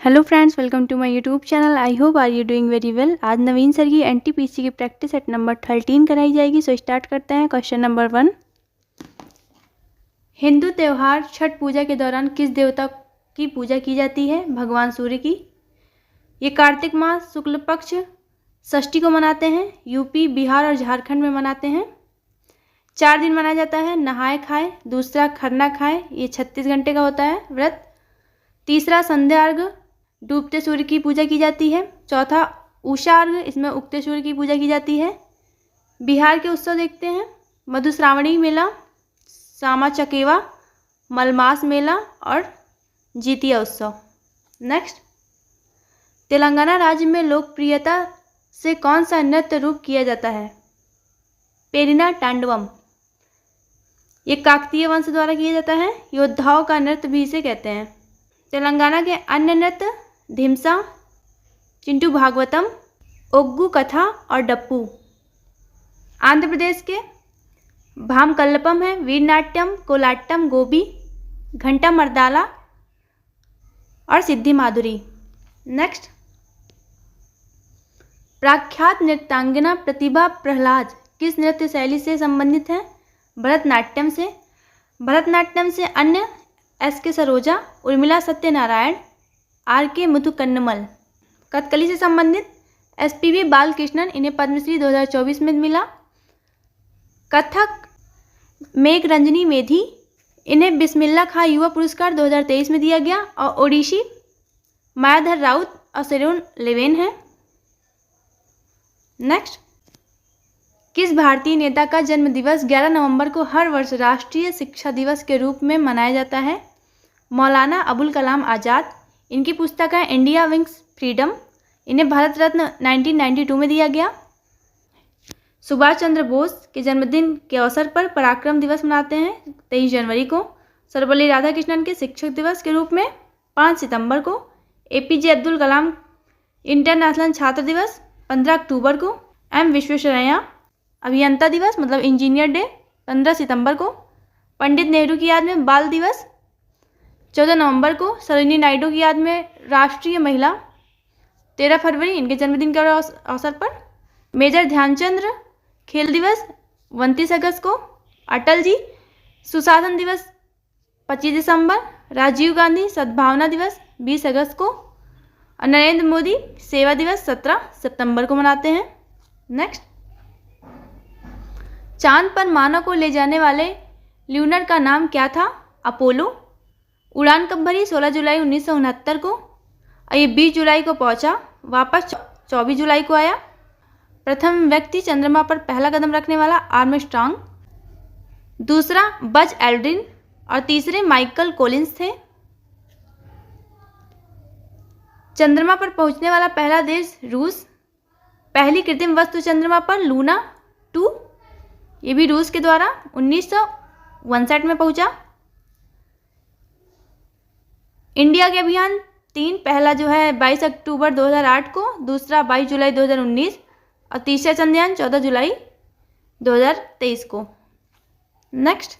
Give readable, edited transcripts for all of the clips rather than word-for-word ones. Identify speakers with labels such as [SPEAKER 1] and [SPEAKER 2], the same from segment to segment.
[SPEAKER 1] Hello friends, welcome to my YouTube channel. I hope are you doing very well. आज Naveen sir की NTPC की practice set number 13 कराई जाएगी। So start करते हैं। क्वेश्चन नंबर 1, हिंदू त्यौहार छठ पूजा के दौरान किस देवता की पूजा की जाती है? भगवान सूर्य की। ये कार्तिक मास शुक्ल पक्ष षष्ठी को मनाते हैं। यूपी, बिहार और झारखंड में मनाते हैं। 4 दिन मनाया जाता है। नहाए खाए, दूसरा खरना खाए, ये 36 घंटे का होता है व्रत। तीसरा संध्या अर्घ, डूबते सूर्य की पूजा की जाती है। चौथा उषा अर्घ, इसमें उगते सूर्य की पूजा की जाती है। बिहार के उत्सव देखते हैं। मधुश्रावणी मेला, सामा चकेवा, मलमास मेला और जीतिया उत्सव। नेक्स्ट, तेलंगाना राज्य में लोकप्रियता से कौन सा नृत्य रूप किया जाता है? पेरिना तांडवम। ये काकतीय वंश द्वारा किया जाता है। योद्धाओं का नृत्य भी इसे कहते हैं। तेलंगाना के अन्य नृत्य धिमसा, चिंटू भागवतम, ओग्गू कथा और डप्पू। आंध्र प्रदेश के भामकल्लपम है, वीरनाट्यम, कोलाट्टम, गोबी, घंटा मर्दाला और सिद्धि माधुरी। नेक्स्ट, प्रख्यात नृत्यांगना प्रतिभा प्रहलाद किस नृत्य शैली से संबंधित है? भरतनाट्यम से। भरतनाट्यम से अन्य एस.के. सरोजा, उर्मिला सत्यनारायण, आर.के. मुथुकन्नमल। कथकली से संबंधित एस.पी.बी. बालकृष्णन, इन्हें पद्मश्री 2024 में मिला। कथक मेघ रंजनी मेधी, इन्हें बिस्मिल्ला खां युवा पुरस्कार 2023 में दिया गया। और ओडिशी मायाधर राउत और सेरोन लेवेन है। नेक्स्ट, किस भारतीय नेता का जन्म दिवस 11 नवंबर को हर वर्ष राष्ट्रीय शिक्षा दिवस के रूप में मनाया जाता है? मौलाना अबुल कलाम आज़ाद। इनकी पुस्तक है इंडिया विंग्स फ्रीडम, इन्हें भारत रत्न 1992 में दिया गया। सुभाष चंद्र बोस के जन्मदिन के अवसर पर पराक्रम दिवस मनाते हैं 23 जनवरी को। सर्वपल्ली राधाकृष्णन के शिक्षक दिवस के रूप में 5 सितंबर को। एपीजे अब्दुल कलाम इंटरनेशनल छात्र दिवस 15 अक्टूबर को। एम विश्वेश्वरैया अभियंता दिवस मतलब इंजीनियर डे 15 सितंबर को। पंडित नेहरू की याद में बाल दिवस 14 नवंबर को। सरोजिनी नायडू की याद में राष्ट्रीय महिला 13 फरवरी, इनके जन्मदिन के अवसर पर। मेजर ध्यानचंद खेल दिवस 29 अगस्त को। अटल जी सुशासन दिवस 25 दिसंबर। राजीव गांधी सद्भावना दिवस 20 अगस्त को। और नरेंद्र मोदी सेवा दिवस 17 सितंबर को मनाते हैं। नेक्स्ट, चांद पर मानव को ले जाने वाले ल्यूनर का नाम क्या था? अपोलो। उड़ान कब भरी? 16 जुलाई 1969 को। और ये 20 जुलाई को पहुंचा, वापस 24 जुलाई को आया। प्रथम व्यक्ति चंद्रमा पर पहला कदम रखने वाला आर्मस्ट्रांग। दूसरा बज एल्ड्रिन और तीसरे माइकल कोलिंस थे। चंद्रमा पर पहुंचने वाला पहला देश रूस। पहली कृत्रिम वस्तु चंद्रमा पर लूना 2, ये भी रूस के द्वारा 1959 में पहुंचा। इंडिया के अभियान 3, पहला जो है 22 अक्टूबर 2008 को, दूसरा 22 जुलाई 2019 और तीसरा चंद्रयान 14 जुलाई 2023 को। नेक्स्ट,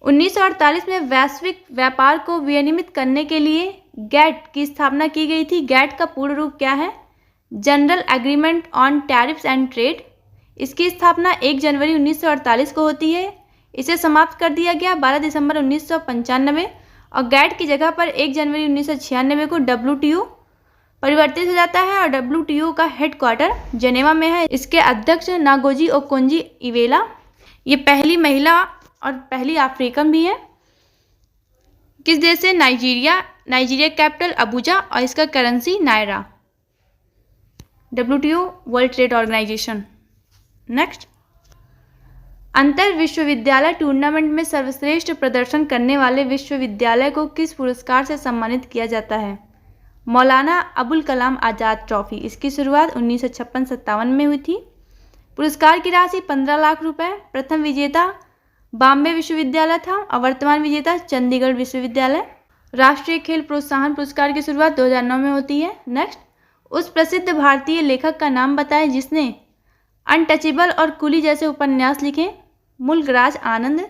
[SPEAKER 1] 1948 में वैश्विक व्यापार को विनियमित करने के लिए गैट की स्थापना की गई थी। गैट का पूर्ण रूप क्या है? General agreement on tariffs and trade. इसकी स्थापना 1 जनवरी 1948 को होती है। इसे समाप्त कर दिया गया 12 दिसंबर 1995 और गैट की जगह पर 1 जनवरी 1996 को WTO परिवर्तित हो जाता है और WTO का हेडक्वार्टर जेनेवा में है। इसके अध्यक्ष नागोजी ओकोंजी इवेला, ये पहली महिला और पहली अफ्रीकन भी है। किस देश से? नाइजीरिया। नाइजीरिया कैपिटल अबूजा और इसका currency naira. WTO world trade organisation. Next, अंतर विश्वविद्यालय टूर्नामेंट में सर्वश्रेष्ठ प्रदर्शन करने वाले विश्वविद्यालय को किस पुरस्कार से सम्मानित किया जाता है? मौलाना अबुल कलाम आज़ाद ट्रॉफी। इसकी शुरुआत 1956-57 में हुई थी। पुरस्कार की राशि 15 लाख रुपए। प्रथम विजेता बॉम्बे विश्वविद्यालय था और वर्तमान विजेता चंडीगढ़ विश्वविद्यालय। राष्ट्रीय खेल प्रोत्साहन पुरस्कार की शुरुआत 2009 में होती है। नेक्स्ट, उस प्रसिद्ध भारतीय लेखक का नाम बताएं जिसने अनटचेबल और कुली जैसे उपन्यास लिखे? मुल्कराज आनंद।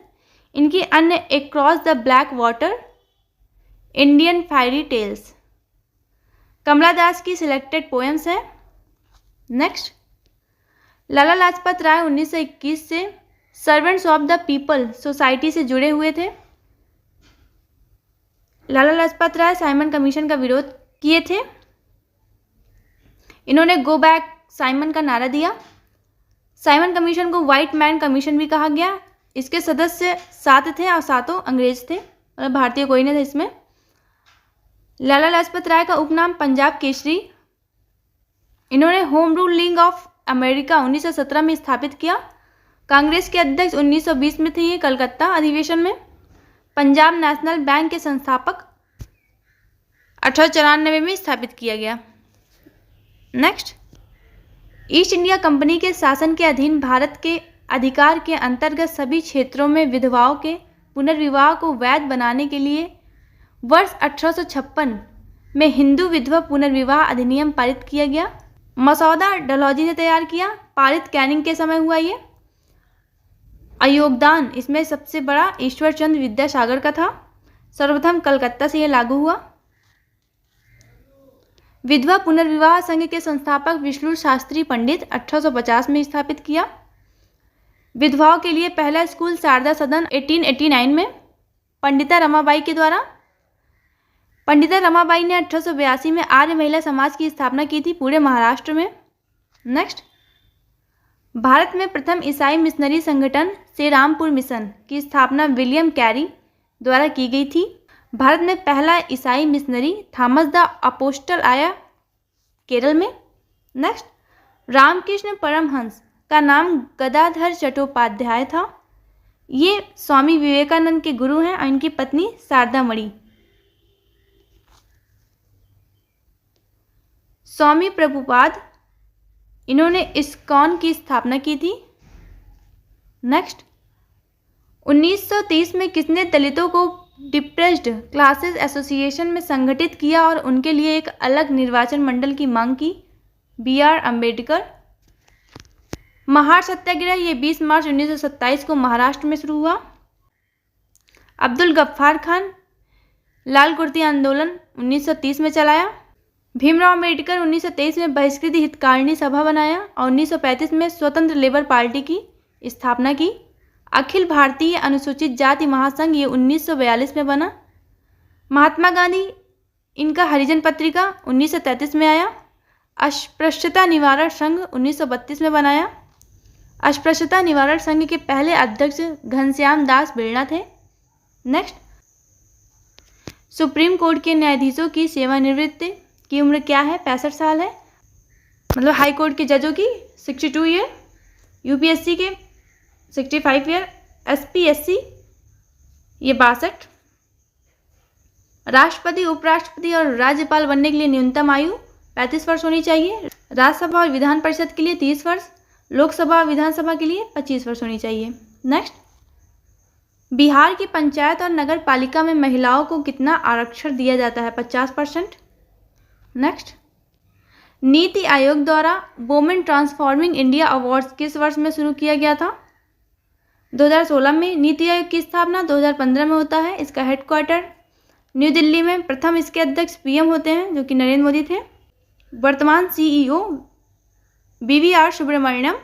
[SPEAKER 1] इनकी अन्य across the black water, Indian fairy tales. Kamala Das की सिलेक्टेड पोएम्स है। नेक्स्ट, लाला लाजपत राय 1921 से servants of the people society से जुड़े हुए थे। लाला लाजपत राय साइमन कमीशन का विरोध किए थे। इन्होंने गो बैक साइमन का नारा दिया। साइमन कमीशन को व्हाइट मैन कमीशन भी कहा गया। इसके सदस्य 7 थे और 7 अंग्रेज थे, मतलब भारतीय कोई नहीं था इसमें। लाला लाजपत राय का उपनाम पंजाब केसरी। इन्होंने home rule league of America 1917 में स्थापित किया। कांग्रेस के अध्यक्ष 1920 में थे ये कलकत्ता अधिवेशन में। पंजाब नेशनल बैंक के संस्थापक 1894 में स्थापित किया गया। नेक्स्ट, ईस्ट इंडिया कंपनी के शासन के अधीन भारत के अधिकार के अंतर्गत सभी क्षेत्रों में विधवाओं के पुनर्विवाह को वैध बनाने के लिए वर्ष 1856 में हिंदू विधवा पुनर्विवाह अधिनियम पारित किया गया। मसौदा डलहौजी ने तैयार किया, पारित कैनिंग के समय हुआ ये। योगदान इसमें सबसे बड़ा ईश्वर चंद्र विद्यासागर का था। सर्वप्रथम कलकत्ता से यह लागू हुआ। विधवा पुनर्विवाह संघ के संस्थापक विष्णु शास्त्री पंडित 1850 में स्थापित किया। विधवाओं के लिए पहला स्कूल शारदा सदन 1889 में पंडिता रमाबाई के द्वारा। पंडिता रमाबाई ने 1882 में आर्य महिला समाज की स्थापना की थी पूरे महाराष्ट्र में। नेक्स्ट, भारत में प्रथम ईसाई मिशनरी संगठन श्री रामपुर मिशन की स्थापना विलियम कैरी द्वारा की गई थी। भारत में पहला ईसाई मिशनरी थॉमस द अपोस्टल आया केरल में। नेक्स्ट, रामकृष्ण परमहंस का नाम गदाधर चट्टोपाध्याय था। ये स्वामी विवेकानंद के गुरु हैं और इनकी पत्नी शारदा मणि। स्वामी प्रभुपाद, इन्होंने इस्कॉन की स्थापना की थी। नेक्स्ट, 1930 में किसने दलितों को डिप्रेस्ड क्लासेस एसोसिएशन में संगठित किया और उनके लिए एक अलग निर्वाचन मंडल की मांग की? BR अम्बेडकर। महार सत्याग्रह ये 20 मार्च 1927 को महाराष्ट्र में शुरू हुआ। अब्दुल गफ्फार खान लाल कुर्ती आंदोलन 1930 में चलाया। भीमराव अम्बेडकर 1923 में बहिष्कृत हितकारिणी सभा बनाया और 1935 में स्वतंत्र लेबर पार्टी की स्थापना की। अखिल भारतीय अनुसूचित जाति महासंघ ये 1942 में बना। महात्मा गांधी, इनका हरिजन पत्रिका 1933 में आया। अस्पृश्यता निवारण संघ 1932 में बनाया। अस्पृश्यता निवारण संघ के पहले अध्यक्ष घनश्याम दास बिरला थे। नेक्स्ट, सुप्रीम कोर्ट के न्यायाधीशों की सेवानिवृत्ति की उम्र क्या है? 65 साल है। मतलब हाई कोर्ट के जजों की 62 ईयर, यूपीएससी के 65 ईयर, एसपीएससी ये 62। राष्ट्रपति, उपराष्ट्रपति और राज्यपाल बनने के लिए न्यूनतम आयु 35 वर्ष होनी चाहिए। राज्यसभा और विधान परिषद के लिए 30 वर्ष, लोकसभा और विधानसभा के लिए 25 वर्ष होनी चाहिए। नेक्स्ट, बिहार की पंचायत और नगर पालिका में महिलाओं को कितना आरक्षण दिया जाता है? 50%। नेक्स्ट, नीति आयोग द्वारा वुमेन ट्रांसफॉर्मिंग इंडिया अवार्ड्स किस वर्ष में शुरू किया गया था? 2016 में। नीति आयोग की स्थापना 2015 में होता है। इसका हेडक्वार्टर न्यू दिल्ली में। प्रथम इसके अध्यक्ष पीएम होते हैं जो कि नरेंद्र मोदी थे। वर्तमान सीईओ BVR सुब्रमण्यम।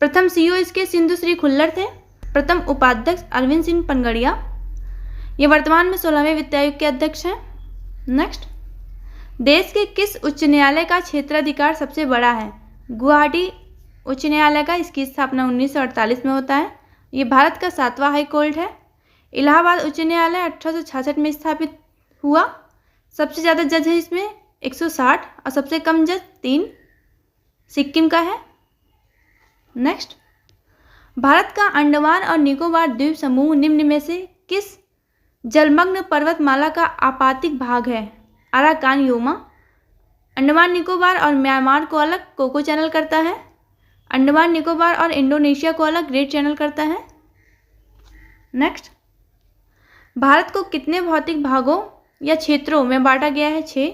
[SPEAKER 1] प्रथम सीईओ इसके सिंधु श्री खुल्लर थे। प्रथम उपाध्यक्ष अरविंद सिंह पनगड़िया। ये वर्तमान में 16वें वित्त आयोग के अध्यक्ष हैं। नेक्स्ट, देश के किस उच्च न्यायालय का क्षेत्राधिकार सबसे बड़ा है? गुवाहाटी उच्च न्यायालय का। इसकी स्थापना 1948 में होता है। ये भारत का 7वां हाई कोर्ट है। इलाहाबाद उच्च न्यायालय 1866 में स्थापित हुआ। सबसे ज़्यादा जज है इसमें 160 और सबसे कम जज 3 सिक्किम का है। नेक्स्ट, भारत का अंडमान और निकोबार द्वीप समूह निम्न में से किस जलमग्न पर्वतमाला का आपातिक भाग है? Arakan Yoma. अंडमान निकोबार और म्यांमार को अलग कोको चैनल करता है। अंडमान निकोबार और इंडोनेशिया को अलग ग्रेट चैनल करता है। नेक्स्ट, भारत को कितने भौतिक भागों या क्षेत्रों में बांटा गया है? 6।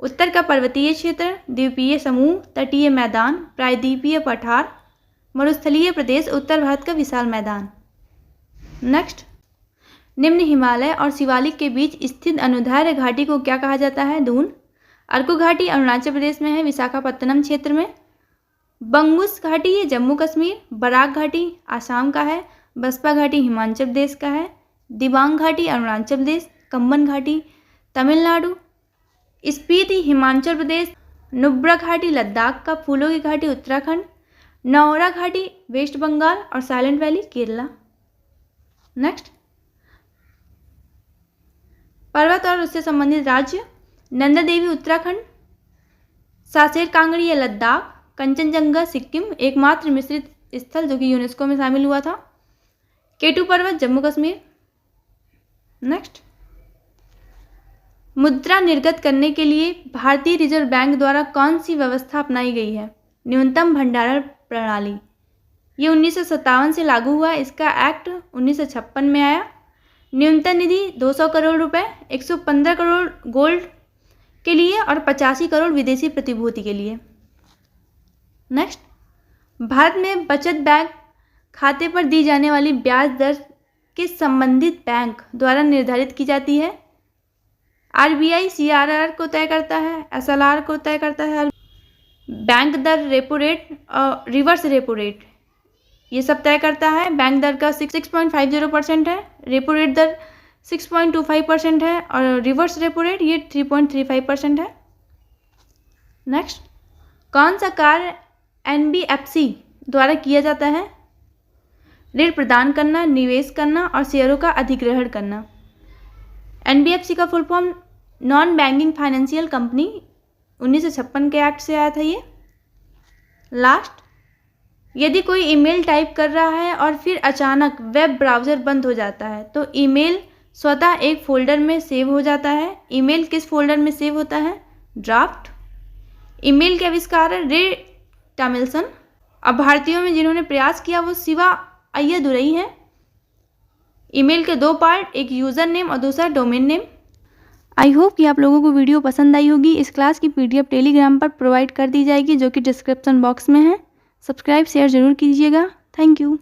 [SPEAKER 1] उत्तर का पर्वतीय क्षेत्र, द्वीपीय समूह, तटीय मैदान, प्रायद्वीपीय पठार, मरुस्थलीय प्रदेश, उत्तर भारत का विशाल मैदान। नेक्स्ट, निम्न हिमालय और शिवालिक के बीच स्थित अनुदैर्ध्य घाटी को क्या कहा जाता है? दून। अर्को घाटी अरुणाचल प्रदेश में है, विशाखापत्तनम क्षेत्र में। बंगुस घाटी ये जम्मू कश्मीर। बराक घाटी आसाम का है। बसपा घाटी हिमाचल प्रदेश का है। दिबांग घाटी अरुणाचल प्रदेश। कंबन घाटी तमिलनाडु। स्पीति हिमाचल प्रदेश। नुब्रा घाटी लद्दाख का। फूलों की घाटी उत्तराखंड। नौरा घाटी वेस्ट बंगाल और साइलेंट वैली केरला। नेक्स्ट, पर्वत और उससे संबंधित राज्य। नंदा देवी उत्तराखंड। सासेर कांगड़ी या लद्दाख। कंचनजंगा सिक्किम, एकमात्र मिश्रित स्थल जो कि यूनेस्को में शामिल हुआ था। केटू पर्वत जम्मू कश्मीर। नेक्स्ट, मुद्रा निर्गत करने के लिए भारतीय रिजर्व बैंक द्वारा कौन सी व्यवस्था अपनाई गई है? न्यूनतम भंडारण प्रणाली। ये 1957 से लागू हुआ। इसका एक्ट 1956 में आया। न्यूनतम निधि 200 करोड़ रुपए, 115 करोड़ गोल्ड के लिए और 85 करोड़ विदेशी प्रतिभूति के लिए। नेक्स्ट, भारत में बचत बैंक खाते पर दी जाने वाली ब्याज दर किस संबंधित बैंक द्वारा निर्धारित की जाती है? आरबीआई सीआरआर को तय करता है, एसएलआर को तय करता है, बैंक दर, रेपो रेट और रिवर्स रेपो रेट ये सब तय करता है। बैंक दर का 6.50% है, रेपो रेट दर 6.25% है और रिवर्स रेपो रेट ये 3.35% है। नेक्स्ट, कौन सा कार्य एनबीएफसी द्वारा किया जाता है? ऋण प्रदान करना, निवेश करना और शेयरों का अधिग्रहण करना। एनबीएफसी का full form non banking financial company, 1956 के एक्ट से आया था ये। लास्ट, यदि कोई ईमेल टाइप कर रहा है और फिर अचानक वेब ब्राउज़र बंद हो जाता है तो ईमेल स्वतः एक फ़ोल्डर में सेव हो जाता है। ईमेल किस फोल्डर में सेव होता है? ड्राफ्ट। ईमेल के आविष्कार रे टॉमिल्सन। अब भारतीयों में जिन्होंने प्रयास किया वो शिवा अय्यादुरई हैं। ईमेल के 2 पार्ट, एक यूज़र नेम और दूसरा डोमेन नेम। आई होप कि आप लोगों को वीडियो पसंद आई होगी। इस क्लास की पीडीएफ टेलीग्राम पर प्रोवाइड कर दी जाएगी जो कि डिस्क्रिप्शन बॉक्स में है। सब्सक्राइब शेयर ज़रूर कीजिएगा। Thank you.